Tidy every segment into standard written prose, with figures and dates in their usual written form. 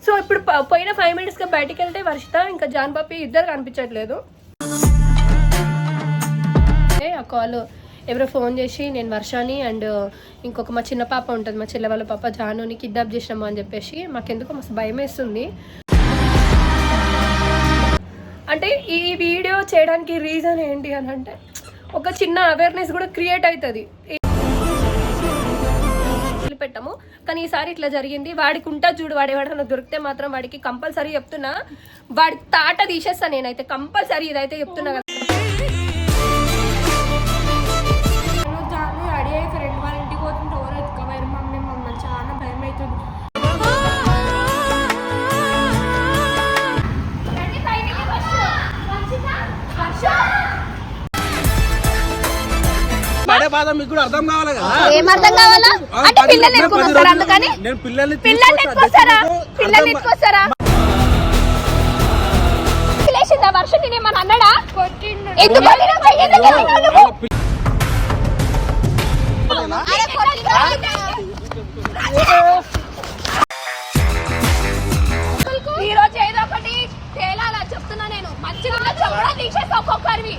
So ఇప్పుడు పోయిన 5 minutesగా బయటికి వెళ్తే వర్షిత ఇంకా జాన్ పాపి ఇద్దరు కనిపించట్లేదు. ఆ కాల్ ఎవరో ఫోన్ చేసి నేను వర్షాని అండ్ ఇంకొక మా చిన్న పాప ఉంటుంది, మా చెల్లె వాళ్ళ పాప జానుని కిడ్నాప్ చేసినాము అని చెప్పేసి మాకెందుకో మస్తు భయం వేస్తుంది. అంటే ఈ వీడియో చేయడానికి రీజన్ ఏంటి అని అంటే ఒక చిన్న అవేర్నెస్ కూడా క్రియేట్ అవుతుంది. పెట్టాము కానీ ఈసారి ఇట్లా జరిగింది. వాడికి ఉంటా చూడు, వాడు ఎవడన్నా దొరికితే మాత్రం వాడికి కంపల్సరీ చెప్తున్నా, వాడి తాట తీసేస్తా నేనైతే కంపల్సరీ, ఇదైతే చెప్తున్నా కదా. రెడీ అయ్యి ఫ్రెండ్ వాళ్ళ ఇంటికి పోతుంటే ఎవరో ఎత్తుకోవాలి మమ్మీ, మమ్మల్ని చాలా భయం అవుతుంది. మీకు కూడా అర్థం కావాలి కదా. ఏం అర్థం కావాలా అంటే పిల్లలు ఎత్తుకొస్తారా? అందుకని నేను పిల్లల్ని ఎత్తుకొస్తారా? వర్షం నేనేమన్నా అన్నాడా? ఈ రోజు ఏదో ఒకటి తేలాలా చెప్తున్నా నేను. మంచిగా చెవుడా తీసేసి ఒక్కొక్కరివి.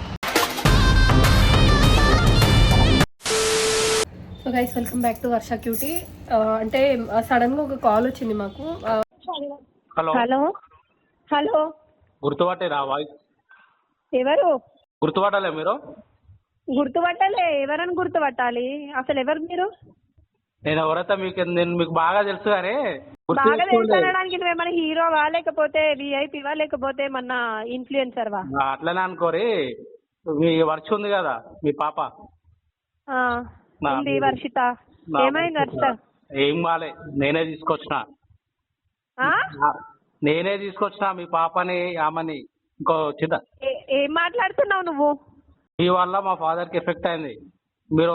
So guys welcome back to Varsha cutie. అంటే సడన్ గా ఒక కాల్ వచ్చింది మాకు. హలో హలో హలో, గుర్తుపట్టేరా వాయిస్? ఎవరు గుర్తుపట్టాలే మీరు? గుర్తుపట్టాలి. ఎవరని గుర్తుపట్టాలి? అసలు ఎవరు మీరు? నేను ఎవరైతే నేను మీకు బాగా తెలుసు కానీ బాగా తెలుసనడానికి నువ్వేమన్నా హీరోవా, లేకపోతే విఐపివా, లేకపోతే మన ఇన్ఫ్లుయెన్సర్వా? అట్లనే అనుకోరి. మీ వర్ష ఉంది కదా మీ పాప, ఉంది వర్షిత. ఏమైంది వర్షిత? ఏం బాలే, నేనే తీసుకొచ్చిన మీ పాపని ఆమెని. ఇంకో చిన్న ఏం మాట్లాడుతున్నావు నువ్వు? మీ వల్ల మా ఫాదర్ కి ఎఫెక్ట్ అయింది. మీరు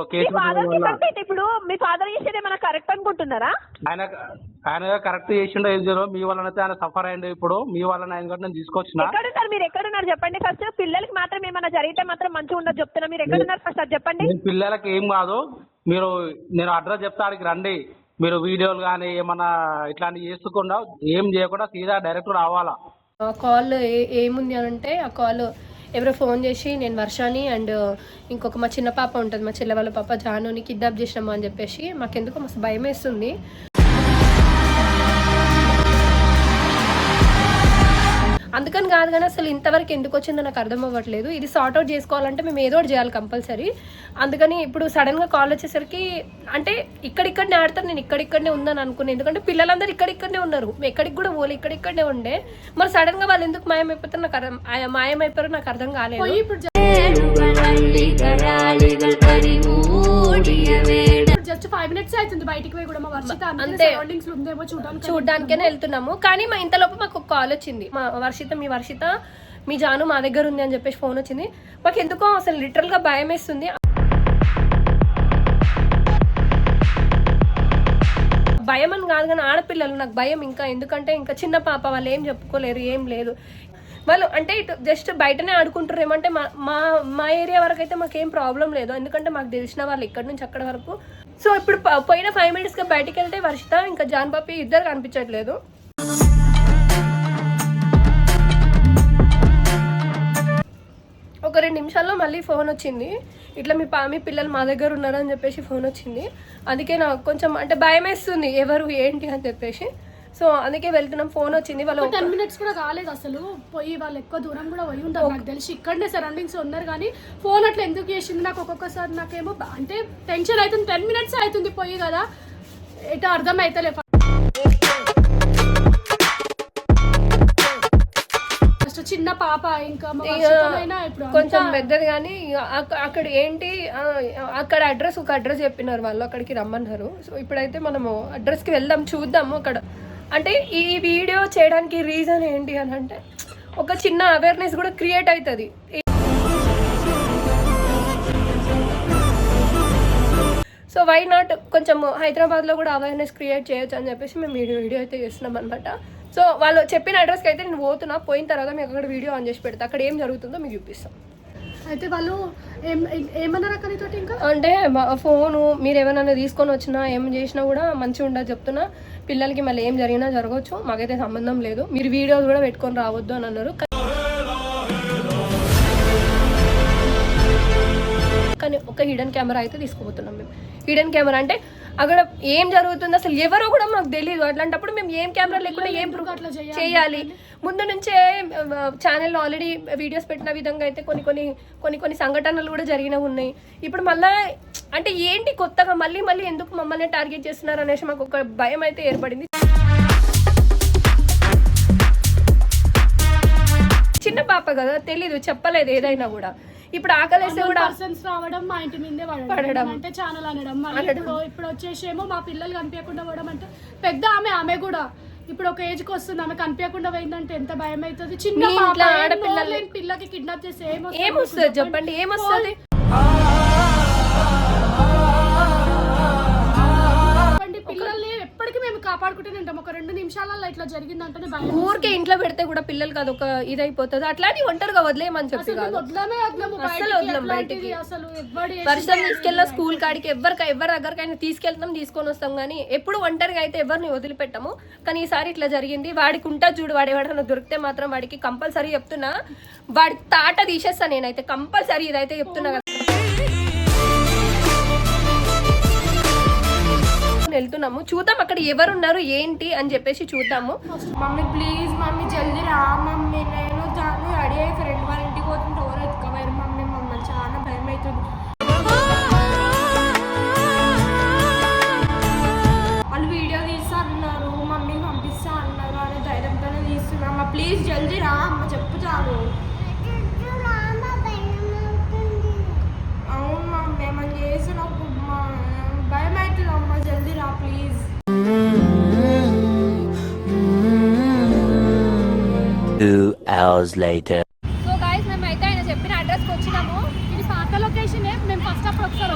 ఇప్పుడు మీ ఫాదర్ చేసేది ఏమైనా కరెక్ట్ అనుకుంటున్నారా? ఆయన కరెక్ట్ చేసిండో ఏదో, మీ వల్ల అయితే ఆయన సఫర్ అయ్యిండు. ఇప్పుడు మీ వల్ల నేను తీసుకొచ్చిన. ఎక్కడున్నారు మీరు? ఎక్కడున్నారు చెప్పండి ఫస్ట్. పిల్లలకి మాత్రం ఏమైనా జరిగితే మాత్రం మంచిగా ఉండదు చెప్తున్నా. మీరు ఎక్కడున్నారు ఫస్ట్ అది చెప్పండి. పిల్లలకి ఏం కాదు, మీరు నేను అడ్రస్ చెప్తా, అడిగి రండి. మీరు వీడియోలు కానీ ఏమన్నా ఇట్లాంటివి చేసుకుండా ఏం చేయకుండా సీదా డైరెక్ట్ రావాలా. ఆ కాల్ ఏముంది అని అంటే ఆ కాల్ ఎవరో ఫోన్ చేసి నేను వర్షాని అండ్ ఇంకొక మా చిన్న పాప ఉంటుంది, మా చెల్లె వాళ్ళ పాప జానుని కిడ్నాప్ చేసినాము అని చెప్పేసి మాకెందుకో మస్తు భయం వేస్తుంది. అందుకని కాదు కానీ అసలు ఇంతవరకు ఎందుకు వచ్చిందో నాకు అర్థం అవ్వట్లేదు. ఇది సార్ట్అవుట్ చేసుకోవాలంటే మేము ఏదో ఒకటి చేయాలి కంపల్సరీ. అందుకని ఇప్పుడు సడన్గా కాల్ వచ్చేసరికి అంటే ఇక్కడిక్కడనే ఆడతారు, నేను ఇక్కడిక్కడనే ఉందని అనుకున్నాను. ఎందుకంటే పిల్లలందరూ ఇక్కడిక్కడనే ఉన్నారు, ఎక్కడికి కూడా పోలే, ఇక్కడిక్కడనే ఉండే. మరి సడన్గా వాళ్ళు ఎందుకు మాయమైపోతారు నాకు మాయమైపోయారో నాకు అర్థం కాలేదు. జస్ట్ 5 minutes అవుతుంది బయటికి పోయి కూడా. మా వర్షిత అంతే ఉందేమో చూడడానికైనా వెళ్తున్నాము. కానీ మా ఇంతలోపు మాకు ఒక కాల్ వచ్చింది. మా వర్షిత మీ జాను మా దగ్గర ఉంది అని చెప్పేసి ఫోన్ వచ్చింది. మాకు ఎందుకో అసలు లిటరల్ గా భయం వేస్తుంది. భయం అని కాదు కానీ ఆడపిల్లలు నాకు భయం ఇంకా. ఎందుకంటే ఇంకా చిన్న పాప, వాళ్ళు ఏం చెప్పుకోలేరు, ఏం లేదు. వాళ్ళు అంటే ఇటు జస్ట్ బయటనే ఆడుకుంటారు. ఏమంటే మా ఏరియా వరకు అయితే మాకేం ప్రాబ్లం లేదు, ఎందుకంటే మాకు తెలిసిన వాళ్ళు ఇక్కడ నుంచి అక్కడ వరకు. సో ఇప్పుడు పోయిన 5 minutesగా బయటికి వెళ్తే వర్షిత ఇంకా జాన్ పాపి ఇద్దరు కనిపించట్లేదు. ఒక 2 నిమిషాల్లో మళ్ళీ ఫోన్ వచ్చింది, ఇట్లా మీ పిల్లలు మా దగ్గర ఉన్నారని చెప్పేసి ఫోన్ వచ్చింది. అందుకే నాకు కొంచెం అంటే భయం వేస్తుంది, ఎవరు ఏంటి అని చెప్పేసి. సో అందుకే వెళ్తున్నాం. ఫోన్ వచ్చింది. వాళ్ళు 10 minutes కూడా కాలేదు అసలు పోయి. వాళ్ళు ఎక్కువ దూరం కూడా పోయి ఉంటారు నాకు తెలిసి. ఇక్కడనే సరౌండింగ్స్ ఉన్నారు కానీ ఫోన్ అట్లా ఎందుకు చేసింది నాకు ఒక్కొక్కసారి నాకేమో అంటే టెన్షన్ అవుతుంది. 10 minutes అవుతుంది పోయి కదా, ఎటో అర్థం అవుతలే. ఫస్ట్ చిన్న పాప, ఇంకా కొంచెం పెద్దది. కానీ అక్కడ ఏంటి, అక్కడ ఒక అడ్రస్ చెప్పినారు వాళ్ళు, అక్కడికి రమ్మన్నారు. సో ఇప్పుడైతే మనము అడ్రస్కి వెళ్దాం, చూద్దాము అక్కడ. అంటే ఈ వీడియో చేయడానికి రీజన్ ఏంటి అని అంటే ఒక చిన్న అవేర్నెస్ కూడా క్రియేట్ అవుతుంది. సో వై నాట్ కొంచెం హైదరాబాద్లో కూడా అవేర్నెస్ క్రియేట్ చేయొచ్చు అని చెప్పేసి మేము వీడియో అయితే చేస్తున్నాం అనమాట. సో వాళ్ళు చెప్పిన అడ్రస్కి అయితే నేను పోయిన తర్వాత మీకు అక్కడ వీడియో ఆన్ చేసి పెడతా, అక్కడ ఏం జరుగుతుందో మీకు చూపిస్తాం. అయితే వాళ్ళు ఏమన్నారు అక్క నీతోటి ఇంకా అంటే ఫోను మీరు ఏమైనా తీసుకొని వచ్చినా ఏం చేసినా కూడా మంచిగా ఉండదు చెప్తున్నా. పిల్లలకి మళ్ళీ ఏం జరిగినా జరగవచ్చు, మాకైతే సంబంధం లేదు, మీరు వీడియోస్ కూడా పెట్టుకొని రావద్దు అని అన్నారు. కానీ ఒక హిడెన్ కెమెరా అయితే తీసుకుపోతున్నాం మేము. హిడెన్ కెమెరా అంటే అక్కడ ఏం జరుగుతుందో అసలు ఎవరో కూడా మాకు తెలియదు. అట్లాంటప్పుడు మేము ఏం కెమెరా లేకుండా ఏం ప్రూఫ్ అట్లా చేయాలి? ముందు నుంచే ఛానల్లో ఆల్రెడీ వీడియోస్ పెట్టిన విధంగా అయితే కొన్ని సంఘటనలు కూడా జరిగినవి ఉన్నాయి. ఇప్పుడు మళ్ళీ అంటే ఏంటి కొత్తగా మళ్ళీ ఎందుకు మమ్మల్ని టార్గెట్ చేస్తున్నారు అనేసి మాకు ఒక భయం అయితే ఏర్పడింది. చిన్న పాప కదా, తెలీదు, చెప్పలేదు ఏదైనా కూడా. ఇప్పుడు ఆకలేస్తే కూడా రావడం, మా ఇంటి మీదే పడడం అంటే ఛానల్ అనడం. ఇప్పుడు వచ్చేసేమో మా పిల్లలు కనిపించకుండా పోవడం. అంటే పెద్ద ఆమె కూడా ఇప్పుడు ఒక ఏజ్కి వస్తుంది, ఆమె కనిపించకుండా పోయిందంటే ఎంత భయం అవుతుంది. చిన్న పిల్లకి కిడ్నాప్ చేస్తే ఏమొస్తుంది చెప్పండి? ఏమొస్తుంది? పిల్లల్ని ఎప్పటికీ మేము కాపాడుకుంటూనే ఉంటాం. ఒక 2 నిమిషాలలో ఇట్లా జరిగిందంటే భయం. ఊరికే ఇంట్లో పెడితే కూడా పిల్లలకి అదొక ఇదైపోతుంది. అట్లాంటి ఒంటరిగా వదిలేయమని చెప్పి కాదు, అసలు వదలం బయటికి. వర్షం తీసుకెళ్ళిన స్కూల్ కాడికి ఎవరి దగ్గరకైనా తీసుకొని వస్తాం, కానీ ఎప్పుడు ఒంటరిగా అయితే ఎవరిని వదిలిపెట్టము. కానీ ఈసారి ఇట్లా జరిగింది. వాడికి ఉంటా చూడు, వాడు ఎవరైనా దొరికితే మాత్రం వాడికి కంపల్సరీ చెప్తున్నా, వాడి తాట తీసేస్తా నేనైతే కంపల్సరీ. ఇదైతే చెప్తున్నా కదా. వెళ్తున్నాము, చూద్దాం అక్కడ ఎవరున్నారు ఏంటి అని చెప్పేసి చూద్దాము. మమ్మీ ప్లీజ్ మమ్మీ జల్దీ రా మమ్మీ, నేను జాను రెడీ అయ్యి ఫ్రెండ్ వాళ్ళ ఇంటికి పోతుంటే ఎవరు ఎత్తుకోవారు మమ్మీ, మమ్మల్ని చాలా భయం అవుతుంది. వాళ్ళు వీడియో తీస్తా అన్నారు, మమ్మీ పంపిస్తా అన్నారు అని ధైర్యంతోనే తీస్తున్నా. అమ్మ ప్లీజ్ జల్దీ రా అమ్మ, చెప్పు చాలు. అవును మమ్మీ, ఏమన్నా చేసి నాకు భయం అవుతుంది అమ్మ, జల్దీ రా please. 2 hours later. So guys మేము అయితే ఆయన చెప్పిన అడ్రస్కి వచ్చినాము. ఇది పాత లొకేషన్. మేము ఫస్ట్ ఒకసారి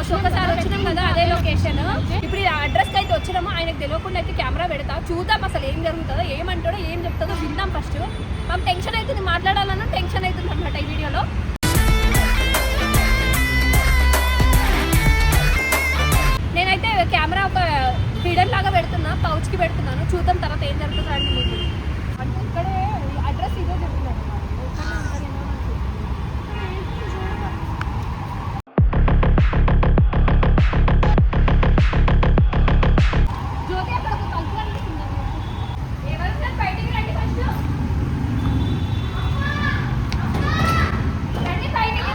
వచ్చినాం కదా అదే లొకేషన్. ఇప్పుడు ఈ అడ్రస్కి అయితే వచ్చినాము. ఆయనకు తెలియకుండా అయితే కెమెరా పెడతా, చూద్దాం అసలు ఏం జరుగుతుందో, ఏమంటాడో, ఏం చెప్తుందో విందాం. ఫస్ట్ మాకు టెన్షన్ అవుతుంది, మాట్లాడాలన్నా టెన్షన్ అవుతుంది అనమాట ఈ వీడియోలో. నేనైతే కెమెరా ఒక హిడెన్ లాగా పెడుతున్నా, పౌచ్కి పెడుతున్నాను. చూద్దాం తర్వాత ఏం జరుగుతుందో అండి. మీకు అంటే ఇక్కడే అడ్రస్ ఇదే చెప్తున్నాను. జ్యోతి అక్కడ ఒక తలుపు కనిపిస్తుంది. ఎవరు బయటికి రండి, ఫస్ట్ రండి బయటికి.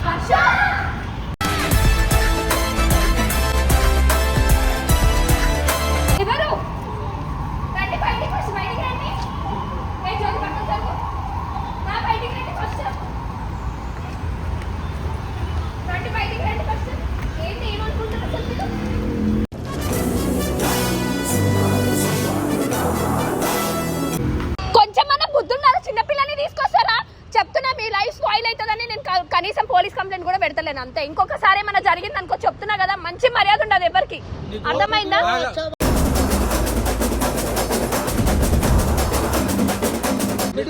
ఫస్ట్ ఎవరు రండి బయటికి, ఫస్ట్ బయటికి రండి. జ్యోతి పక్కన జరుగు, బయటికి రండి ఫస్ట్. రండి బయటికి రండి ఫస్ట్. ఏంటి ఏమనుకుంటున్నారు అసలు మీరు? కొంచెమన్నా బుద్ధున్నారా? చిన్నపిల్లని తీసుకొస్తారా? చెప్తున్నా మీ లైఫ్ స్పాయిల్ అవుతుందని నేను కనీసం పోలీస్ కంప్లైంట్ కూడా పెడతలేను అంతే. ఇంకొకసారి ఏమైనా జరిగింది అనుకో చెప్తున్నా కదా, మంచి మర్యాద ఉండదు ఎవరికి, అర్థమైందా?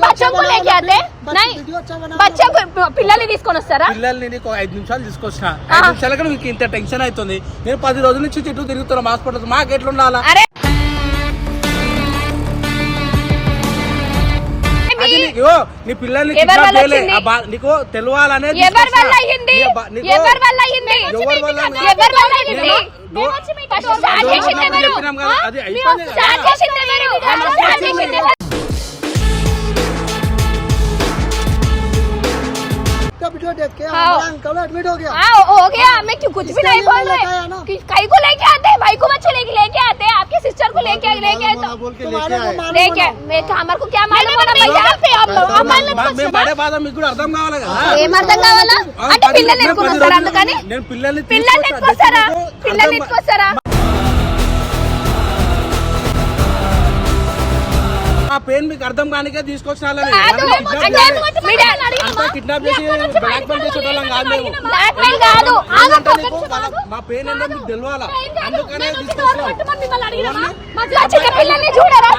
बच्चों को लेके आते नहीं, बच्चों को పిల్లల్ని తీసుకొని వస్తారా? పిల్లల్ని నీకు 5 నిమిషాలు తీసుకొచ్చిన, 5 నిమిషాలకి నీకు ఇంత టెన్షన్ అవుతుంది. నేను 10 రోజుల నుంచి చుట్టూ తిరుగుతున్నా హాస్పిటల్, మాకు ఎట్లా ఉండాలా? నీ పిల్లల్ని నీకు తెలియాలనేది. ఎవరి వల్ల అయ్యింది? ఎవరి వల్ల అయ్యింది? ఎవరి వల్ల అయ్యింది? చెప్పినాం కదా, అది అయిపోయింది కదా. वीडियो देख के अंकल एडमिट हो गया। हो गया, मैं क्यों कुछ भी नहीं बोल रहे। कई को लेके आते हैं, भाई को बच्चे लेके आते हैं, आपके सिस्टर को लेके मैं हमारे को क्या मालूम है? బడే బాధ మీకు కూడా అర్థం కావాలి కదా. ఏం అర్థం కావాలా? అంటే పిల్లల్ని ఎత్తుకొస్తారా? అందుకని నేను పిల్లల్ని ఎత్తుకొస్తారా? ఆ పెయిన్ మీకు అర్థం కానికే తీసుకొచ్చిన కిడ్నాప్ చేసి బ్లాక్ మెయిల్ చేసే వాళ్ళం కాదు మేము. మా పెయిన్ ఏంటో మీకు తెలియాలా, అందుకనే చిన్నపిల్లల్ని చూడండి.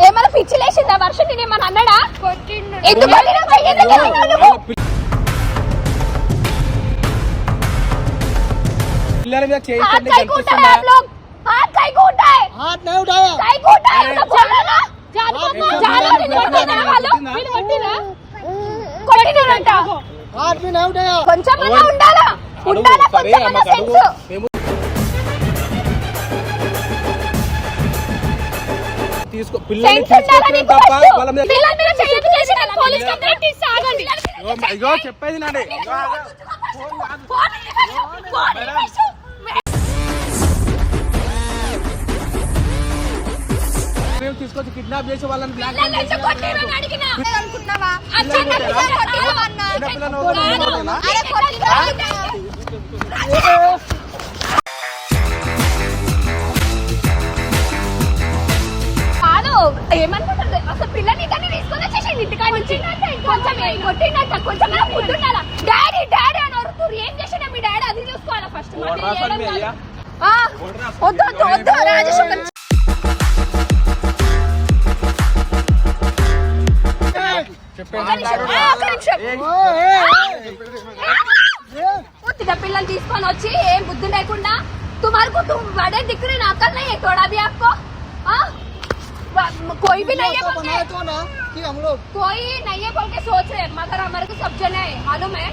ఏమైనా పిచ్చి లేచిందా? వర్షం నేనేమన్నా అన్నాడా? కొట్టిండు ఎందుకు కొట్టినావు? చెయ్యి ఎందుకు కొట్టినావు నువ్వు? పిల్లల మీద हाथ చేయించండి कहीं को उठाए आप लोग, हाथ कहीं को उठाए, हाथ नहीं उठाया कहीं को उठाए, तो बोलो ना, जानो नहीं కొట్టినా వాళ్ళు, వీళ్ళు కొట్టినా, కొట్టినారంట. हाथ भी नहीं उठाया కొంచెం అన్నా ఉండాలా, ఉండాలా కొంచెం అన్నా సెన్స్. తీసుకో పిల్లల్ని సెన్స్ ఉండాలా తీసుకొచ్చిన నీకు తప్ప ఫస్ట్. వాళ్ళ మీద పిల్లల మీద చెయ్యొద్దు చేసి నేను పోలీస్ కంప్లైంట్ ఇస్తా, ఆగండి. ఇగో చెప్పేది నాడే ఫోన్ ఇవ్వచ్చు. మేము తీసుకొచ్చి కిడ్నాప్ చేసి వాళ్ళని బ్లాక్ పిల్లల్ని ఎందుకు కొట్టిరని అడిగినా. అనుకుంటున్నావా? అచ్చన్న పిల్లల్ని కొట్టిరవా అన్నా? అరే కొట్టిరా. కాదు ఏమనుకుంటుంది అసలు పిల్లని కానీ తీసుకొని వచ్చేసింది ఇంటికాడ నుంచి. కొంచెం కొట్టిందంట, కొంచెం బుద్ధి ఉండాలా. డాడీ డాడీ అని అరుతురు. ఏం చేసినా మీ డాడీ అది చూసుకోవాలా ఫస్ట్. వద్దు వద్దు వద్దు రాజేశ్వర్ పూర్తిగా పిల్లలు తీసుకొని వచ్చి ఏం బుద్ధి లేకుండా తుమారుకు तुम बड़े दिख रहे ना, अकल नहीं है थोड़ा भी आपको? कोई भी नहीं है बोल के, तो ना कि हम लोग कोई नहीं है बोल के सोच रहे, मगर हमारे को सब जने है मालूम है.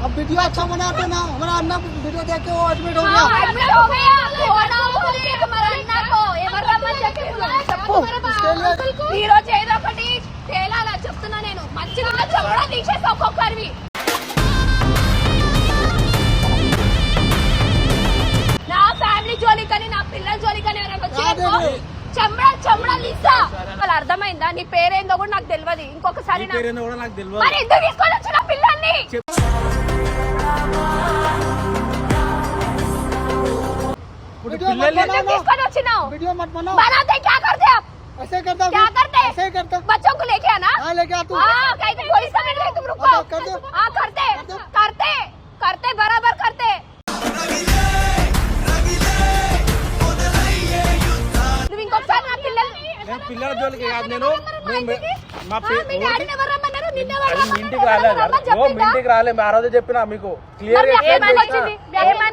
अब वीडियो अच्छा बनाते ना, हमारा अन्ना वीडियो देख के वो एडमिट हो गया एडमिट हो गया. कोना बोल के हमारा अन्ना को ఎవరు రమ్మని చెప్పి చెప్పు. ఈ రోజు ఏదో ఒకటి తేలాలా చెప్తున్నా నేను. మంచిగా చెప్పడా తీసేసి ఒక్కొక్కరివి. నా ఫ్యామిలీ జోలి కానీ నా పిల్లల జోలి కానీ ఎవరైనా వచ్చి చెమ్మడా లిస్తా. వాళ్ళు అర్థమైందా? నీ పేరేందో కూడా నాకు తెలియదు. ఇంకొకసారి కూడా నాకు తెలియదు. మరి ఎందుకు తీసుకొని వచ్చిన పిల్లల్ని? పిల్లల్ని ఎందుకు తీసుకొని వచ్చినావు? वीडियो मत बनाओ बनाते क्या करते आप? ऐसे करता क्या करते? ऐसे ही करता बच्चों को लेके आना. हाँ लेके आ तू हाँ कहीं तो पुलिस का नहीं, तुम रुको. अच्छा, कर दो. हाँ करते करते करते बराबर करते. నువ్వు ఇంకొకసారి నా పిల్లల్ని నేను పిల్లల జోలికి కాదు. నేను మా మీ డాడీని ఎవరు రమ్మన్నారు? నిన్ను ఎవరు మీ రమ్మన్నారు? ఇంటికి రాలేదు. రమ్మని ఓ మీ చెప్పిందా? ఇంటికి రాలే. ఆ రోజు చెప్పినా మీకు క్లియర్ మరి గా ఏమని explain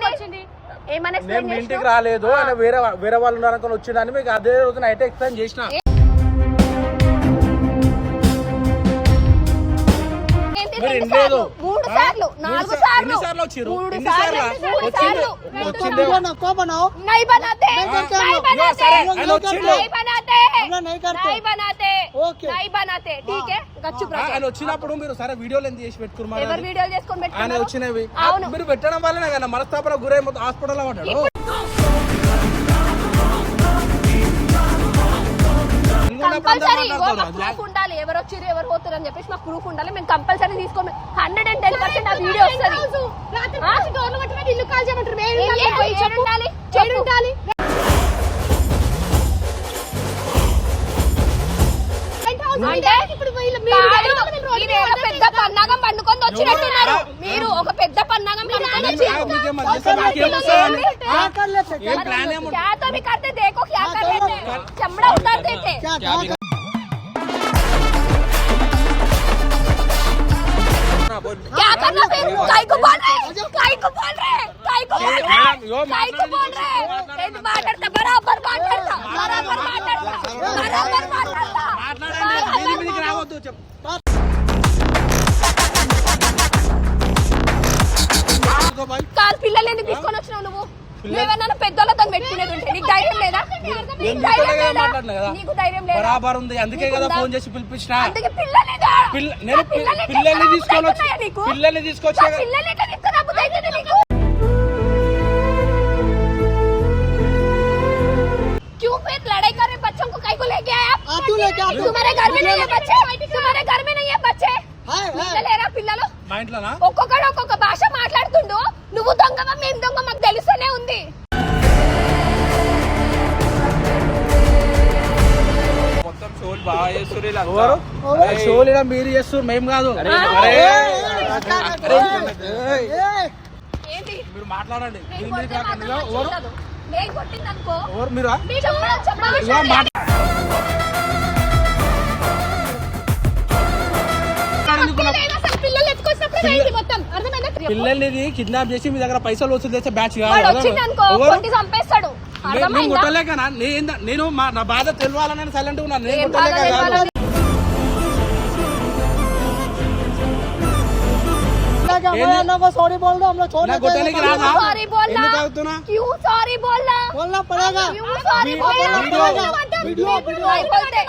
చేసినా. ఏమని నేను explain మీ ఇంటికి చేసినావు? రాలేదు. ఆయన వేరే వాళ్ళు ఉన్నారనుకుని వచ్చిందని మీకు అదే రోజు నైట్ ఎక్స్ప్లెయిన్ చేసిన. ఏంటి మీరు రెండు వినలేదు. సార్లు, 3 సార్లు, 4 సార్లు, ఎన్నిసార్లు వచ్చిర్రు? 3 ఎన్నిసార్లు? సార్లు, 3 వచ్చింది. సార్లు. వచ్చిందే. को बनाओ नहीं बनाते, नहीं करते हम नहीं लोग। बनाते, सर, हम लोग चिल्लो। नहीं बनाते, हम लोग नहीं करते। नहीं बनाते, ओके। नहीं बनाते. ठीक है గచ్చుప్ రా. ఆయన వచ్చినప్పుడు మీరు సరే వీడియోలు ఎందుకు చేసి పెట్టుకున్నారు? ఎవరు వీడియోలు చేసుకొని ఆయన పెట్టుకున్నారు? వచ్చినవి అవును. మీరు పెట్టడం వల్లనే కదా మనస్తాపన గురై మొత్తం హాస్పిటల్ పడ్డాడు. కంపల్సరీ ప్రూఫ్ ఉండాలి. ఎవరు వచ్చారు ఎవరు పోతారు అని చెప్పేసి మాకు ప్రూఫ్ ఉండాలి. మేము కంపల్సరీ తీసుకోండి. 110% ఆ వీడియో వస్తుంది. ఇల్లు కాల్ చేయమంటారు. ఉండాలి ఉండాలి. అంటే పెద్ద పన్నాగం పండుకొని వచ్చినట్టున్నారు మీరు. ఒక పెద్ద పన్నాగం పండుకొని వచ్చి क्या कर लेते ఏం ప్లాన్ ఏముంది? क्या तो भी करते, देखो क्या कर लेते हैं. चमड़ा उतार देते. क्या क्या क्या करना फिर? काई को बोल रहे? काई को बोल रहे? काई को बोल रहे? काई को बोल रहे? एक मारता बराबर मारता, बराबर मारता, बराबर मारता. రావద్దు చెప్పు. కాల్ పిల్లలు ఎందుకు తీసుకొని వచ్చినావు నువ్వు? నువ్వేమన్నా పెద్దోళ్ళతో పెట్టుకునేది ఉంటే నీకు ధైర్యం లేదా? నీకు ధైర్యం లేదా? నీకు ధైర్యం లేదా? బరాబర్ ఉంది. అందుకే కదా ఫోన్ చేసి పిలిపించిన. అందుకే పిల్లలేదా? నేను పిల్లల్ని తీసుకొని వచ్చి పిల్లల్ని తీసుకొచ్చా. పిల్లలు ఎట్లా తీసుకుని అప్పుడు అవుతుంది నీకు? क्यों फिर लड़ाई कर रहे? बच्चों को कहीं को लेके आए आप? तू लेके आ, तू। तुम्हारे घर में नहीं है बच्चे? तुम्हारे घर में नहीं है बच्चे? లేరా పిల్లలు? మా ఇంట్లోనా? ఒక్కొక్కడు ఒక్కొక్క భాష మాట్లాడుతుండు. నువ్వు దొంగవా మేము దొంగ మాకు తెలుస్తూనే ఉంది. మొత్తం షోలు బాగా చేస్తున్నారు. షోలు మీరు చేస్తున్నారు, మేము కాదు. ఏంటి మీరు మాట్లాడండి. నేను కొడితే మాత్రం నాకు చూడదు. నేను కొట్టింది అనుకో ఎవరు మీరు చెప్పడం మాట పిల్లలు ఎత్తుకొచ్చినప్పుడు అయింది మొత్తం అర్థమైందా పిల్లల్ని కిడ్నాప్ చేసి మీ దగ్గర పైసలు వసూలు చేసే బ్యాచ్ వాడు వచ్చింది అనుకో కొట్టి చంపేస్తాడు అర్థమైందా కొట్టలేకనా నేను నా బాధ తెలవాలని సైలెంట్ ఉన్నాను నేను ఏం బాధ కొట్టలేక కాదు. తెలవాలని? हमारे अन्ना को सॉरी बोल दो हम लोग छोड़ నా देते కొట్టలేక हैं రాదా सॉरी बोलना ఎందుకు అవుతున్నా क्यों सॉरी बोलना बोलना पड़ेगा क्यों सॉरी बोलना वीडियो नहीं बोलते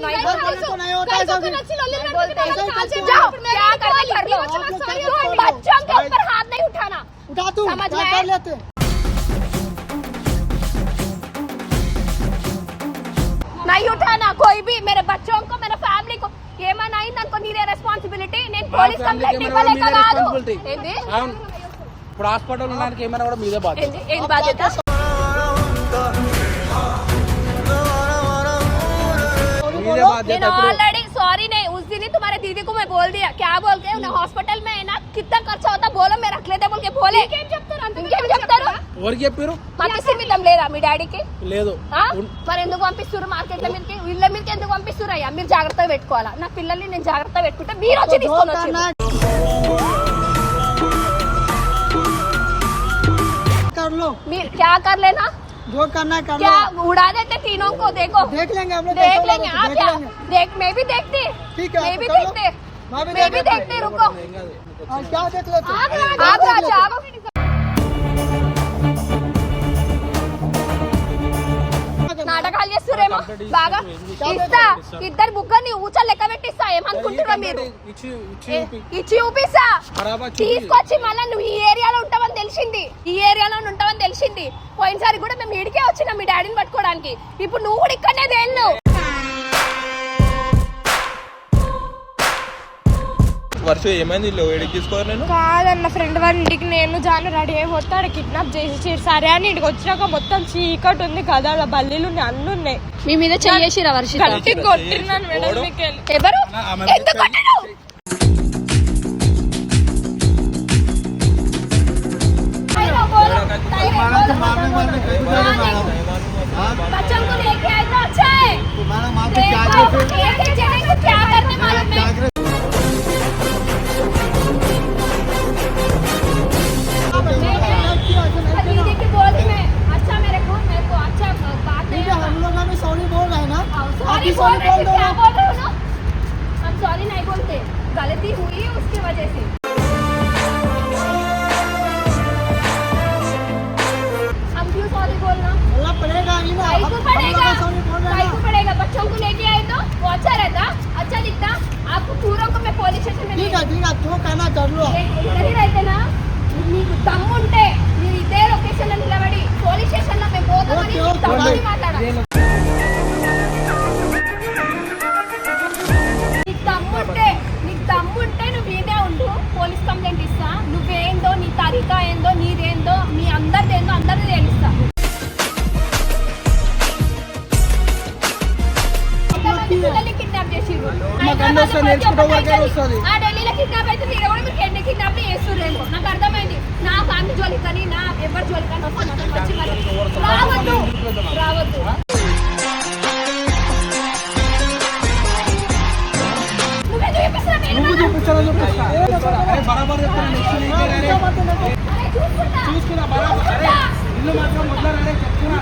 नहीं बोलते तो नहीं होता है सब नहीं बोलते जाओ क्या करना कर लो बच्चों के ऊपर हाथ नहीं उठाना उठा तू समझ क्या में? कर लेते नहीं उठाना कोई भी मेरे बच्चों को मेरे फ्याమిలీ को ఏమైనా అయిందనుకో నీదే రెస్పాన్సిబిలిటీ నేను పోలీస్ కంప్లైంట్ ఇవ్వలేక కాదు ఏంది అవును ఇప్పుడు హాస్పిటల్ ఉండడానికి ఏమైనా కూడా మీదే బాధ ఏంది ఏం బాధ్యత మీదే బాధ్యత నేను ఇప్పుడు ऑलरेडी सॉरी नहीं उस दिन ही तुम्हारे दीदी को मैं बोल दिया क्या बोल के उन्हें हॉस्पिटल में है ना कितना खर्चा होता बोलो मैं रख लेते बोल के बोले ఇంకేం చెప్తారు ఎవరికి చెప్పారు పంపిస్తాం లేదా మీ డాడీకి లేదు మరి ఎందుకు పంపిస్తారు మార్కెట్ లో మీదకి వీళ్ళ మీదకి ఎందుకు పంపిస్తారు అయ్యా మీరు జాగ్రత్తగా పెట్టుకోవాలా నా పిల్లల్ని నేను జాగ్రత్తగా పెట్టుకుంటే మీరు వచ్చి తీసుకొని వచ్చి कर लो మీరు क्या कर लेना जो करना है कर क्या लो उड़ा देते तीनों को देखो देख लेंगे हम लोग देख कैसे लेंगे उड़ा आप देते, क्या देख लेंगे देख मैं भी देखती ठीक है, मैं आप भी कर लो। देखते मैं भी मैं भी देख देखती रुको हाँ, क्या देख लेते आप राजा నాటకాలు చేస్తురేమో బాగా ఇస్తా ఇద్దరు ముగ్గురిని ఊచలు లెక్క పెట్టిస్తా ఏమనుకుంటున్నారు మీరు ఇచ్చి చూపిస్తా తీసుకొచ్చి మళ్ళీ నువ్వు ఈ ఏరియాలో ఉంటావని తెలిసింది పోయినసారి కూడా మేము ఇడికే వచ్చినాం మీ డాడీని పట్టుకోవడానికి ఇప్పుడు నువ్వు కూడా ఇక్కడనే తేళ్ళు వర్ష ఏమైంది ఏడికి తీసుకోవాలి నేను కాదన్న ఫ్రెండ్ వాళ్ళ ఇంటికి నేను జాను రెడీ అయిపోతే ఆడ కిడ్నాప్ చేసి సరే అని ఇంటికి వచ్చినాక మొత్తం చీకటి ఉంది కదా అలా బల్లీలు ఉన్నాయి అన్ని ఉన్నాయి మీ మీద చెయ్యేసిరా వర్షిత గట్టి కొట్టినాను మేడం మీకు ఎవరు ఎందుకు కొట్టినావు? बच्चों को लेके आए तो अच्छा है देखो एक एक जने को क्या करने मालूम है दीदी की बोल दी मैं अच्छा मेरे को अच्छा बात ठीक है है हम लोग भी सॉरी बोल रहे हैं ना सॉरी बोल रहे थे क्या बोल रहे हो ना हम सॉरी नहीं बोलते गलती हुई है उसकी वजह से हम क्यों सॉरी बोलना बोलना पड़ेगा ही ना काहे को पड़ेगा सॉरी बोल रहे काहे हैं को पड़ेगा बच्चों को लेके आए तो वो अच्छा रहता अच्छा दिखता आपको पूरों को मैं पुलिस स्टेशन में ठीक है जो करना कर लो ఇక్కడే రైతే నా నీకు దమ్ముంటే మీరు ఇదే లొకేషన్ లో నిలబడి పోలీస్ స్టేషన్ లో మేము పోతామని ఓకే, ఓకే. దమ్ముని మాట్లాడాలి నీకు దమ్ముంటే నువ్వు ఈడే ఉండు పోలీస్ కంప్లైంట్ ఇస్తా నువ్వేందో నీ తరీకా ఏందో నీదేందో మీ అందరిదేందో అందరిది తెలుస్తా పిల్లల్ని కిడ్నాప్ చేసిర్రు ఆ ఢిల్లీలో కిడ్నాప్ అయితే మీరు కూడా మీకు ఎన్ని కిడ్నాప్ చేస్తుర్రేమో నాకు అర్థమైంది నా ఫ్యామిలీ జోలికి కానీ నా ఎవరి జోలికి కానీ వస్తే మాత్రం మంచి రావద్దు నువ్వెందుకు చూపిస్తున్నావు బరాబర్ చూసుకుంటా చూసుకున్నా బరాబర్ ఇల్లు మాత్రం మొదలనే చెప్తున్నా